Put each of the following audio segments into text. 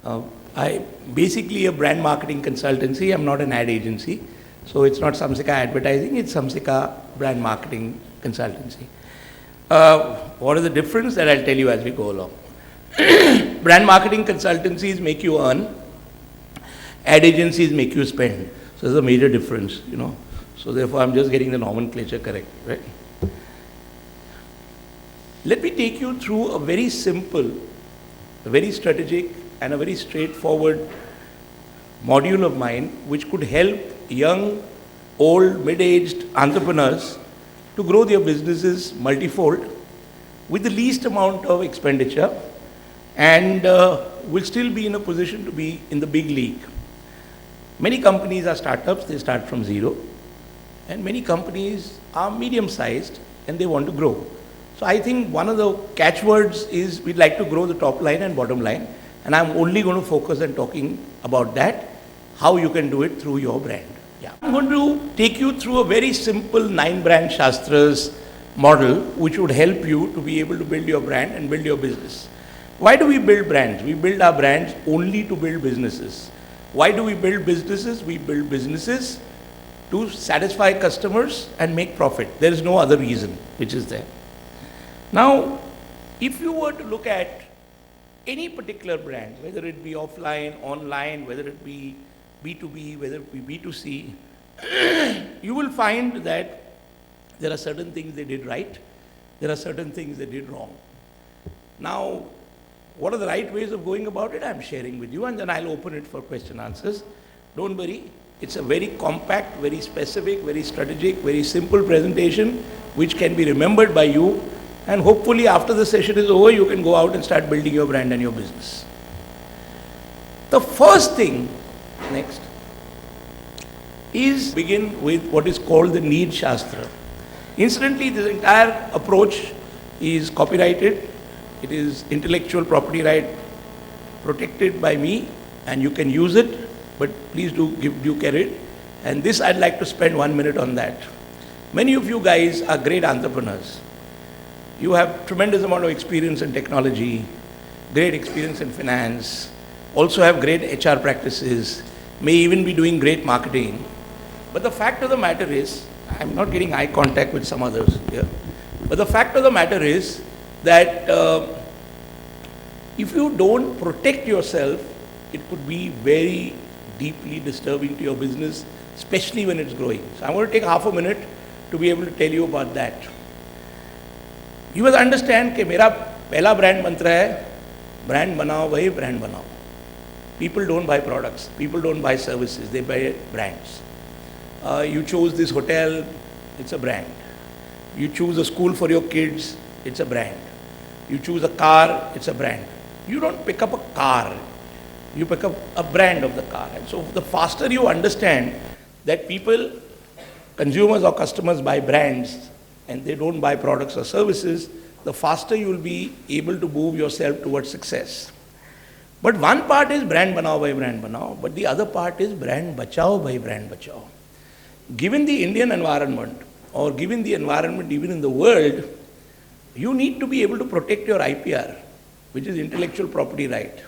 I basically a brand marketing consultancy. I'm not an ad agency. So it's not Samsika Advertising, it's Samsika Brand Marketing Consultancy. What is the difference? That I'll tell you as we go along. Brand marketing consultancies make you earn, ad agencies make you spend. So there's a major difference, you know. So therefore I'm just getting the nomenclature correct, right? Let me take you through a very simple, a very strategic and a very straightforward module of mine which could help young, old, mid-aged entrepreneurs to grow their businesses multifold with the least amount of expenditure and will still be in a position to be in the big league. Many companies are startups, they start from zero, and many companies are medium-sized and they want to grow. So I think one of the catchwords is we'd like to grow the top line and bottom line, and I'm only going to focus on talking about that, how you can do it through your brand. Yeah. I'm going to take you through a very simple 9-brand Shastras model which would help you to be able to build your brand and build your business. Why do we build brands? We build our brands only to build businesses. Why do we build businesses? We build businesses to satisfy customers and make profit. There is no other reason which is there. Now, if you were to look at any particular brand, whether it be offline, online, whether it be B2B, whether it be B2C, you will find that there are certain things they did right, there are certain things they did wrong. Now, what are the right ways of going about it? I'm sharing with you, and then I'll open it for question answers. Don't worry, it's a very compact, very specific, very strategic, very simple presentation which can be remembered by you, and hopefully after the session is over, you can go out and start building your brand and your business. The first thing, next, is begin with what is called the need Shastra. Incidentally, this entire approach is copyrighted. It is intellectual property right protected by me, and you can use it, but please do give due credit. And this I'd like to spend 1 minute on that. Many of you guys are great entrepreneurs. You have tremendous amount of experience in technology, great experience in finance, also have great HR practices, may even be doing great marketing. But the fact of the matter is, I'm not getting eye contact with some others here, but the fact of the matter is that if you don't protect yourself, it could be very deeply disturbing to your business, especially when it's growing. So I'm going to take half a minute to be able to tell you about that. You must understand that मेरा पहला brand mantra है, brand बनाओ भाई, brand बनाओ. People don't buy products, people don't buy services, they buy brands. You chose this hotel, it's a brand. You choose a school for your kids, it's a brand. You choose a car, it's a brand. You don't pick up a car, you pick up a brand of the car. And so the faster you understand that people, consumers or customers buy brands and they don't buy products or services, the faster you will be able to move yourself towards success. But one part is brand banao by brand banao, but the other part is brand bachao by brand bachao. Given the Indian environment, or given the environment even in the world, you need to be able to protect your IPR, which is intellectual property right.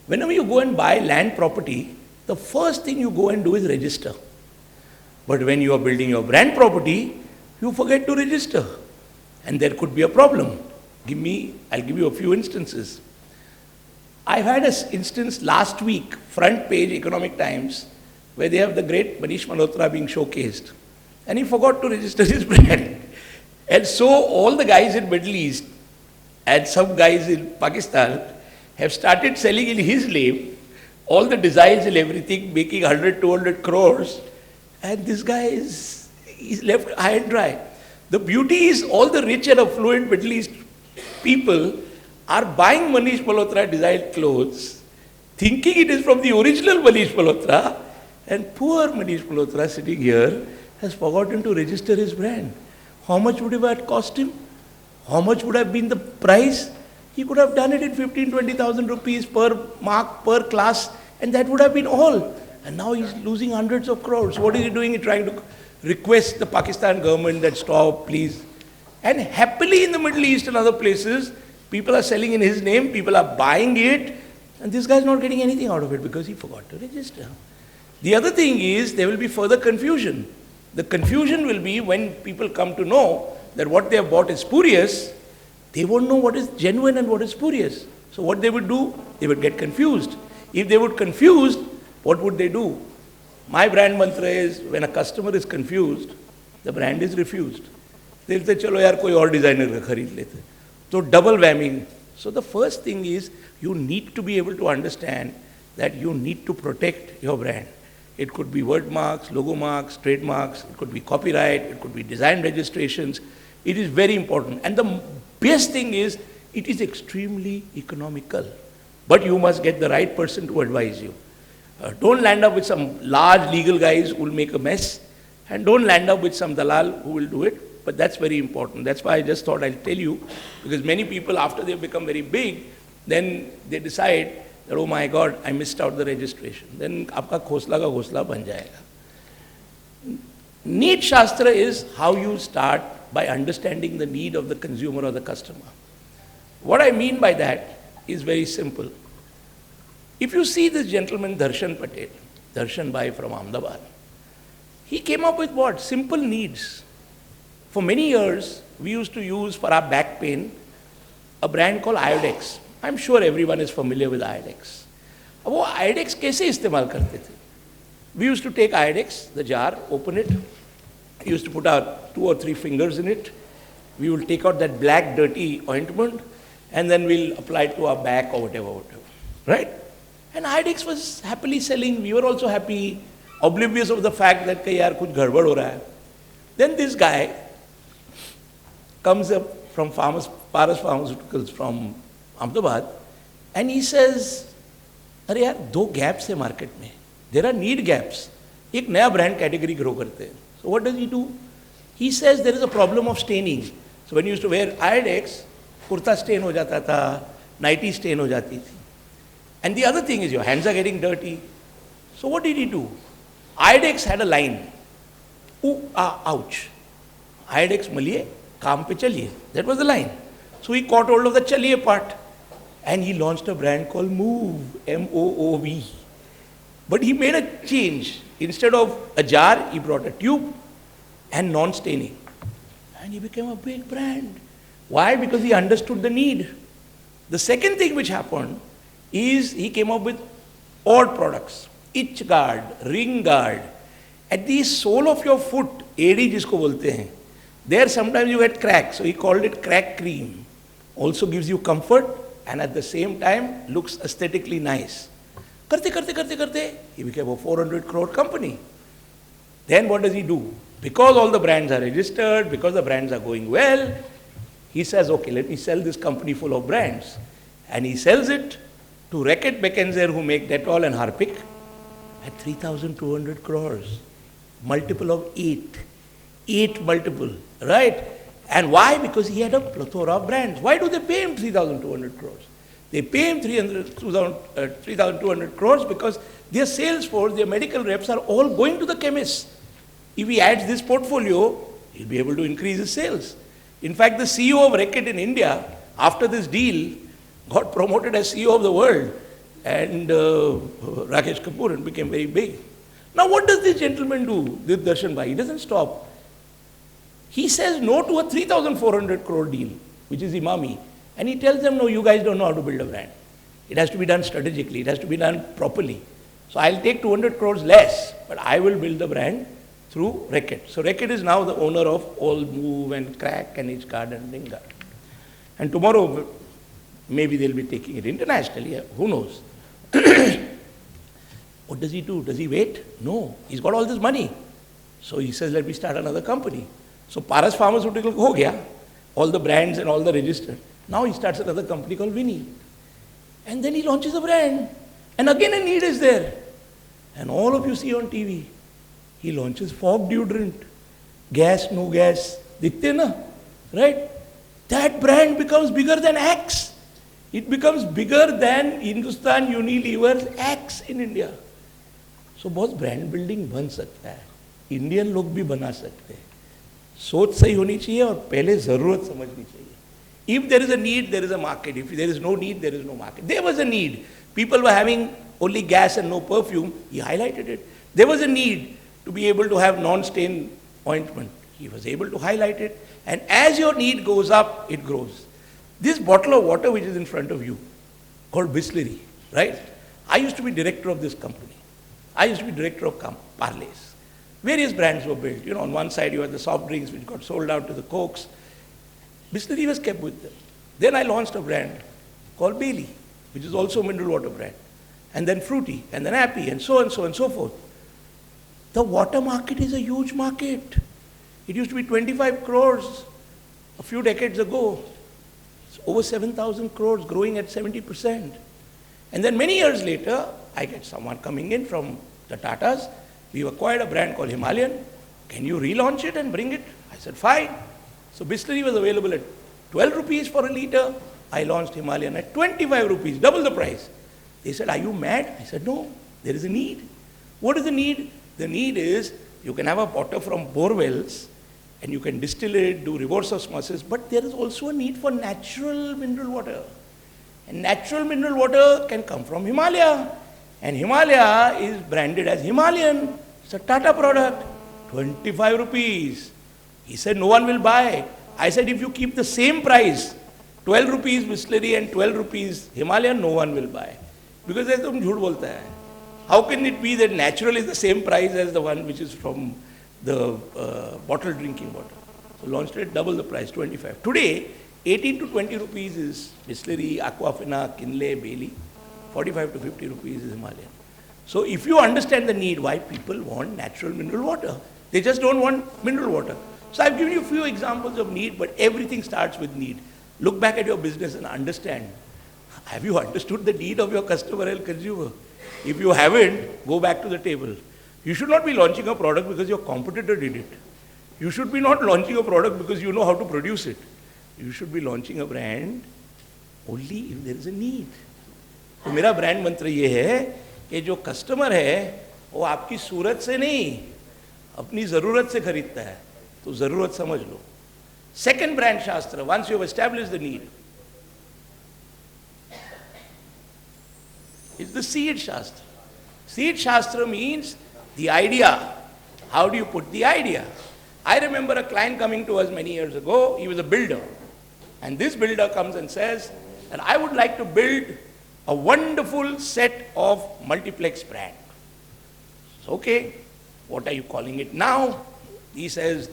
Whenever you go and buy land property, the first thing you go and do is register. But when you are building your brand property, you forget to register. And there could be a problem. I'll give you a few instances. I've had an instance last week, front page Economic Times, where they have the great Manish Malhotra being showcased. And he forgot to register his brand. And so all the guys in Middle East and some guys in Pakistan have started selling in his name all the designs and everything, making 100, 200 crores. And this guy he's left high and dry. The beauty is all the rich and affluent Middle East people are buying Manish Malhotra designed clothes, thinking it is from the original Manish Malhotra, and poor Manish Malhotra sitting here has forgotten to register his brand. How much would it have cost him? How much would have been the price? He could have done it in 15, 20,000 rupees per mark, per class, and that would have been all. And now he's losing hundreds of crores. What is he doing? He's trying to request the Pakistan government that stop, please. And happily in the Middle East and other places, people are selling in his name, people are buying it, And this guy is not getting anything out of it because he forgot to register. The other thing is there will be further confusion. The confusion will be when people come to know that what they have bought is spurious, they won't know what is genuine and what is spurious. So what they would do, they would get confused. If they would confused, what would they do? My brand mantra is, when a customer is confused, the brand is refused. They'll say, chalo yaar, koi aur designer ka khareed lete. So double whammy. So the first thing is, you need to be able to understand that you need to protect your brand. It could be word marks, logo marks, trademarks, it could be copyright, it could be design registrations. It is very important. And the best thing is, it is extremely economical. But you must get the right person to advise you. Don't land up with some large legal guys who will make a mess, and don't land up with some dalal who will do it. But that's very important. That's why I just thought I'll tell you, because many people, after they've become very big, then they decide that, oh my God, I missed out the registration. Then aapka khosla ka ghosla ban jayega. Need Shastra is how you start by understanding the need of the consumer or the customer. What I mean by that is very simple. If you see this gentleman, Darshan Patel, Darshan Bhai from Ahmedabad, he came up with what? Simple needs. For many years, we used to use for our back pain a brand called Iodex. I'm sure everyone is familiar with Iodex. अब वो Iodex कैसे इस्तेमाल करते थे? We used to take Iodex, the jar, open it. We used to put our 2 or 3 fingers in it. We will take out that black dirty ointment, and then we'll apply it to our back or whatever. Right? And Iodex was happily selling. We were also happy, oblivious of the fact that kay yaar kuch gadbad ho raha hai. Then this guy comes up from Paras Pharmaceuticals from Ahmedabad, and he says, अरे यार 2 gaps है market में. There are need gaps. एक नया brand category grow करते हैं. So what does he do? He says there is a problem of staining. So when you used to wear Iodex, kurta stain हो जाता था, nightie stain हो जाती थी. And the other thing is your hands are getting dirty. So what did he do? Iodex had a line. Ouch. Iodex maliye, kaam pe chaliye. That was the line. So he caught hold of the chaliye part. And he launched a brand called Move, M-O-O-V. But he made a change. Instead of a jar, he brought a tube and non-staining. And he became a big brand. Why? Because he understood the need. The second thing which happened is he came up with odd products. Itch guard, ring guard. At the sole of your foot, AD jisko bolte hain, there sometimes you get cracks. So he called it crack cream. Also gives you comfort and at the same time looks aesthetically nice. Karte, he became a 400 crore company. Then what does he do? Because all the brands are registered, because the brands are going well, he says, okay, let me sell this company full of brands. And he sells it to Reckitt Beckenzer, who make Dettol and Harpic, at 3,200 crores. Multiple of 8. 8 multiple, right? And why? Because he had a plethora of brands. Why do they pay him 3,200 crores? They pay him 3,200 crores because their sales force, their medical reps are all going to the chemists. If he adds this portfolio, he'll be able to increase his sales. In fact, the CEO of Reckitt in India, after this deal, got promoted as CEO of the world, and Jagdeep Kapoor, and became very big. Now what does this gentleman do, this Darshan Bhai? He doesn't stop. He says no to a 3,400 crore deal, which is Imami. And he tells them, no, you guys don't know how to build a brand. It has to be done strategically. It has to be done properly. So I'll take 200 crores less, but I will build the brand through Reckitt. So Reckitt is now the owner of all Move and Crack and Itch Guard and Ring Guard. And tomorrow, maybe they'll be taking it internationally. Who knows? What does he do? Does he wait? No. He's got all this money. So he says, let me start another company. So Paras Pharmaceutical ho gaya, all the brands and all the registered. Now he starts another company called Winnie. And then he launches a brand. And again a need is there. And all of you see on TV, he launches fog deodorant. Gas, no gas. Dikhte na? Right? That brand becomes bigger than Axe. It becomes bigger than Hindustan Unilever's Axe in India. So बहुत brand building बन सकता है. Indian लोग भी बना सकते हैं. सोच सही होनी चाहिए और पहले जरूरत समझनी चाहिए. If there is a need, there is a market. If there is no need, there is no market. There was a need. People were having only gas and no perfume. He highlighted it. There was a need to be able to have non-stain ointment. He was able to highlight it. And as your need goes up, it grows. This bottle of water which is in front of you, called Bisleri, right? I used to be director of this company. I used to be director of Parleys. Various brands were built. You know, on one side you had the soft drinks which got sold out to the Cokes. Bisleri was kept with them. Then I launched a brand called Bailey, which is also a mineral water brand. And then Fruity, and then Happy, and so on and so forth. The water market is a huge market. It used to be 25 crores a few decades ago. It's over 7,000 crores, growing at 70%. And then many years later, I get someone coming in from the Tatas. We've acquired a brand called Himalayan. Can you relaunch it and bring it? I said, fine. So Bisleri was available at 12 rupees for a liter. I launched Himalayan at 25 rupees, double the price. They said, are you mad? I said, no, there is a need. What is the need? The need is you can have a water from bore wells and you can distill it, do reverse osmosis, but there is also a need for natural mineral water. And natural mineral water can come from Himalaya. And Himalaya is branded as Himalayan. It's a Tata product, 25 rupees. He said, no one will buy. I said, if you keep the same price, 12 rupees Bisleri and 12 rupees Himalayan, no one will buy. Because they don't jhoot bolta hai. How can it be that natural is the same price as the one which is from the bottled drinking water? So launched it, double the price, 25. Today, 18 to 20 rupees is Bisleri, Aquafina, Kinley, Bailey. 45 to 50 rupees is Himalayan. So if you understand the need, why people want natural mineral water, they just don't want mineral water. So I've given you a few examples of need, but everything starts with need. Look back at your business and understand. Have you understood the need of your customer and consumer? If you haven't, go back to the table. You should not be launching a product because your competitor did it. You should be not launching a product because you know how to produce it. You should be launching a brand only if there is a need. तो मेरा brand मंत्र ये है कि जो customer है वो आपकी सूरत से नहीं अपनी ज़रूरत से खरीदता है तो ज़रूरत समझ लो. Second brand Shastra, once you have established the need, is the seed Shastra. Seed Shastra means the idea. How do you put the idea? I remember a client coming to us many years ago. He was a builder. And this builder comes and says that I would like to build a wonderful set of multiplex brand. So, okay, what are you calling it now? He says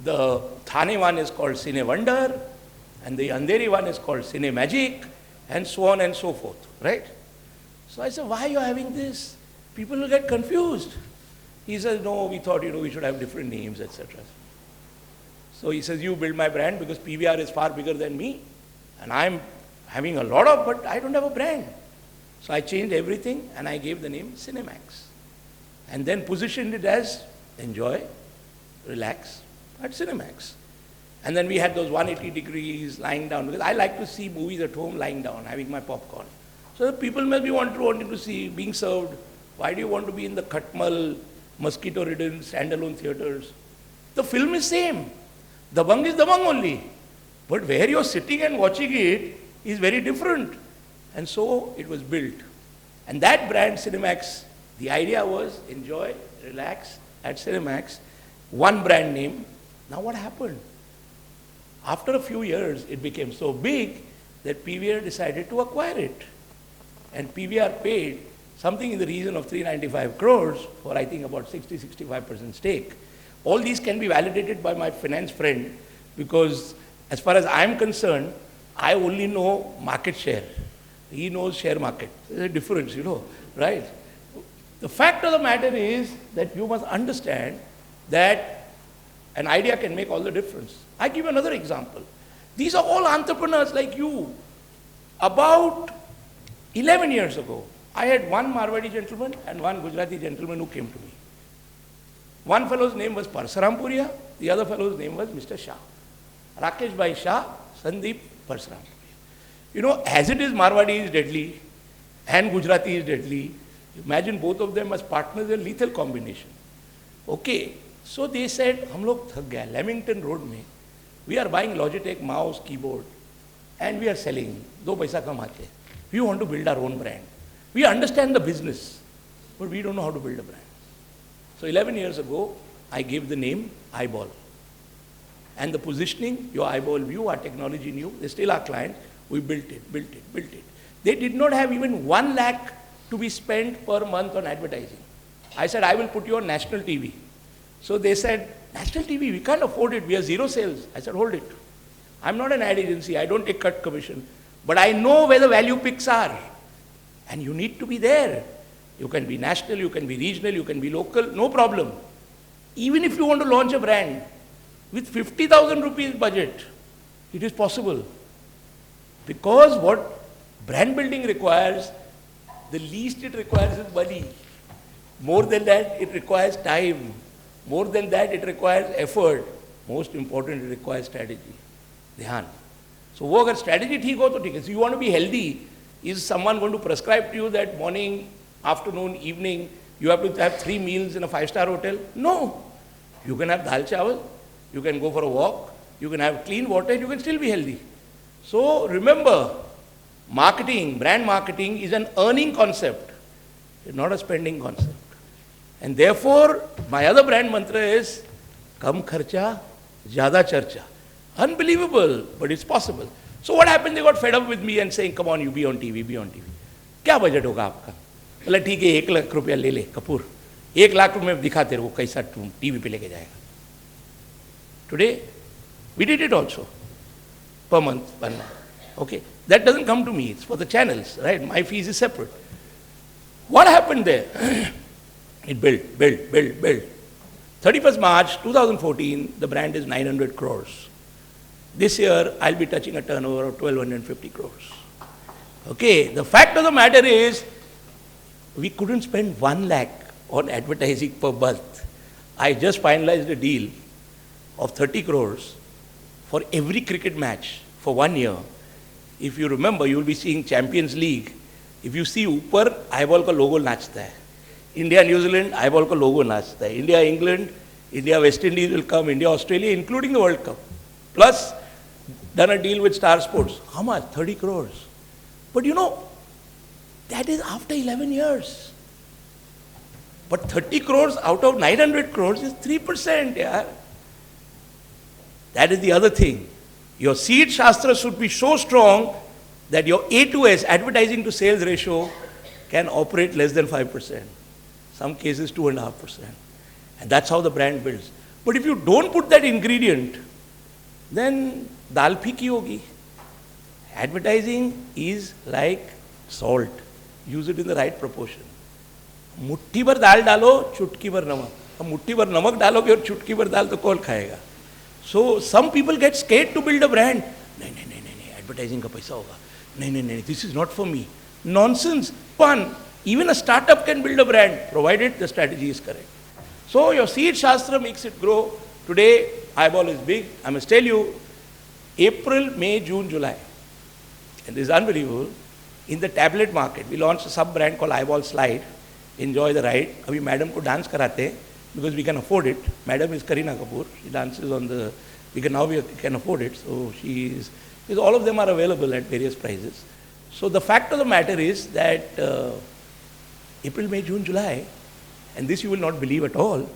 the Thane one is called Cine Wonder and the Andheri one is called Cine Magic and so on and so forth, right? So I said, why are you having this? People will get confused. He says, no, we thought, we should have different names, etc. So he says, you build my brand because PVR is far bigger than me and I'm having a lot of, but I don't have a brand. So I changed everything and I gave the name Cinemax. And then positioned it as enjoy, relax at Cinemax. And then we had those 180 degrees lying down because I like to see movies at home lying down, having my popcorn. So the people must be wanting to see being served. Why do you want to be in the Khatmal, mosquito-ridden, standalone theaters? The film is same. The Dabang is Dabang only. But where you're sitting and watching it is very different. And so it was built. And that brand, Cinemax, the idea was enjoy, relax at Cinemax. One brand name. Now what happened? After a few years, it became so big that PVR decided to acquire it. And PVR paid something in the region of 395 crores for, I think, about 60-65% stake. All these can be validated by my finance friend because as far as I'm concerned, I only know market share. He knows share market. There's a difference, right? The fact of the matter is that you must understand that an idea can make all the difference. I give you another example. These are all entrepreneurs like you. About 11 years ago, I had one Marwadi gentleman and one Gujarati gentleman who came to me. One fellow's name was Parsarampuria, the other fellow's name was Mr. Shah. Rakesh Bhai Shah, Sandeep Parsarampuria. As it is Marwadi is deadly and Gujarati is deadly, imagine both of them as partners, a lethal combination. Okay, so they said, हम लोग थक गए, Lamington Road में, we are buying Logitech mouse, keyboard. and we are selling, do paisa kamate. We want to build our own brand. We understand the business, but we don't know how to build a brand. So 11 years ago, I gave the name Eyeball. And the positioning, your eyeball view, our technology knew, they're still our client. We built it. They did not have even 1 lakh to be spent per month on advertising. I said, I will put you on national TV. So they said, national TV, we can't afford it. We have 0 sales. I said, hold it. I'm not an ad agency. I don't take cut commission. But I know where the value picks are. And you need to be there. You can be national, you can be regional, you can be local, no problem. Even if you want to launch a brand, with 50,000 rupees budget, it is possible. Because what brand building requires, the least it requires is money. More than that, it requires time. More than that, it requires effort. Most important, it requires strategy. Dhyan. So, wo agar strategy theek ho, to theek hai. So, you want to be healthy. Is someone going to prescribe to you that morning, afternoon, evening, you have to have 3 meals in a 5-star hotel? No. You can have dal chawal, you can go for a walk, you can have clean water, you can still be healthy. So remember, marketing, brand marketing is an earning concept, it's not a spending concept. And therefore, my other brand mantra is, kam kharcha, zyada charcha. Unbelievable, but it's possible. So what happened? They got fed up with me and saying, come on, you be on TV, be on TV. क्या budget होगा आपका? बोला ठीक है 1 लाख रुपया ले ले कपूर, 1 लाख रुपये में दिखा तेरे को कैसा तुम टीवी पे लेके जाएगा. Today, we did it also, per month, 1 lakh. Okay, that doesn't come to me, it's for the channels, right? My fees is separate. What happened there? It built. 31st March 2014, the brand is 900 crores. This year, I'll be touching a turnover of 1250 crores. Okay, the fact of the matter is, we couldn't spend 1 lakh on advertising per month. I just finalized a deal of 30 crores for every cricket match for 1 year. If you remember, you will be seeing Champions League. If you see ऊपर eyeball का logo नाचता है. India, New Zealand, eyeball का logo नाचता है. India, England, India, West Indies will come, India, Australia, including the World Cup. Plus, done a deal with Star Sports. How much? 30 crores. But you know, that is after 11 years. But 30 crores out of 900 crores is 3%. Yeah. That is the other thing. Your seed Shastras should be so strong that your A to S, advertising to sales ratio, can operate less than 5%. Some cases 2.5%. And that's how the brand builds. But if you don't put that ingredient, then dal phiki hogi. Advertising is like salt. Use it in the right proportion. मुट्ठी भर दाल डालो, चुटकी भर नमक. अब मुट्ठी भर नमक डालोगे और चुटकी भर दाल तो कौन खाएगा? So some people get scared to build a brand. नहीं, advertising का पैसा होगा. नहीं, this is not for me. Nonsense. One, even a startup can build a brand, provided the strategy is correct. So your seed Shastra makes it grow. Today, eyeball is big. I must tell you, April, May, June, July. And this is unbelievable. In the tablet market, we launched a sub-brand called Eyeball Slide. Enjoy the ride. Abhi madam ko dance karate hain because we can afford it. Madam is Kareena Kapoor. She dances on the. We can afford it. So because all of them are available at various prices. So the fact of the matter is that April, May, June, July, and this you will not believe at all.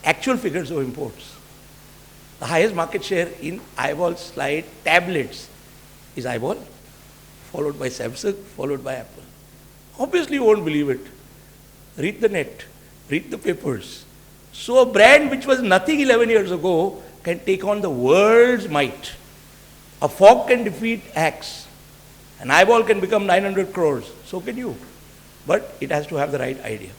Actual figures of imports. The highest market share in Eyeball Slide tablets is Eyeball, followed by Samsung, followed by Apple. Obviously you won't believe it. Read the net, read the papers. So a brand which was nothing 11 years ago can take on the world's might. A fork can defeat axe. An eyeball can become 900 crores. So can you. But it has to have the right idea.